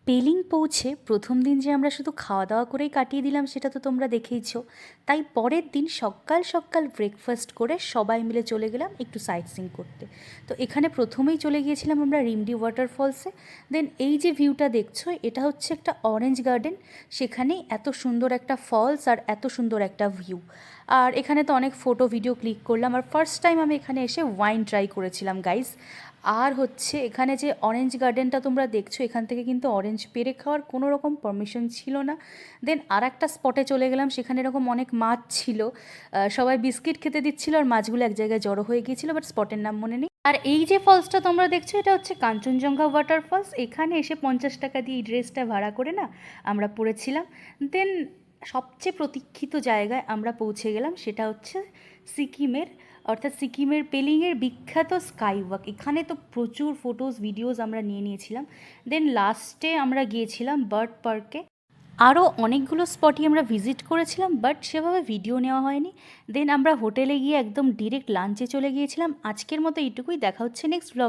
পেলিং পৌঁছে প্রথম দিন যে আমরা শুধু খাওয়া দাওয়া করেই কাটিয়ে দিলাম সেটা তো তোমরা দেখেইছো। তাই পরের দিন সকাল সকাল ব্রেকফাস্ট করে সবাই মিলে চলে গেলাম একটু সাইট সিইং করতে। তো এখানে প্রথমেই চলে গিয়েছিলাম আমরা রিমডি ওয়াটারফলসে। দেন এই যে ভিউটা দেখছো এটা হচ্ছে একটা অরেঞ্জ গার্ডেন, সেখানেই এত সুন্দর একটা ফলস আর এত সুন্দর একটা ভিউ। আর এখানে তো অনেক ফটো ভিডিও ক্লিক করলাম, আর ফার্স্ট টাইম আমি এখানে এসে ওয়াইন ট্রাই করেছিলাম গাইস। আর হচ্ছে এখানে যে অরেঞ্জ গার্ডেনটা তোমরা দেখছো, এখান থেকে কিন্তু অরেঞ্জ পেড়ে খাওয়ার কোনো রকম পারমিশন ছিল না। দেন আর একটা স্পটে চলে গেলাম, সেখানে এরকম অনেক মাছ ছিল, সবাই বিস্কিট খেতে দিচ্ছিল আর মাছগুলো এক জায়গায় জড়ো হয়ে গিয়েছিল, বাট স্পটের নাম মনে নেই। আর এই যে ফলসটা তোমরা দেখছো এটা হচ্ছে কাঞ্চনজঙ্ঘা ওয়াটারফলস। এখানে এসে 50 টাকা দিয়ে এই ড্রেসটা ভাড়া করে না আমরা পরেছিলাম। দেন সবচেয়ে প্রতীক্ষিত জায়গায় আমরা পৌঁছে গেলাম, সেটা হচ্ছে সিকিমের, অর্থাৎ সিকিমের পেলিংয়ের বিখ্যাত স্কাই ওয়াক। এখানে তো প্রচুর ফটোজ ভিডিওস আমরা নিয়ে নিয়েছিলাম। দেন লাস্টে আমরা গিয়েছিলাম বার্ড পার্কে। আরও অনেকগুলো স্পটই আমরা ভিজিট করেছিলাম, বাট সেভাবে ভিডিও নেওয়া হয়নি। দেন আমরা হোটেলে গিয়ে একদম ডিরেক্ট লাঞ্চে চলে গিয়েছিলাম। আজকের মতো এইটুকুই, দেখা হচ্ছে নেক্সট ব্লগ।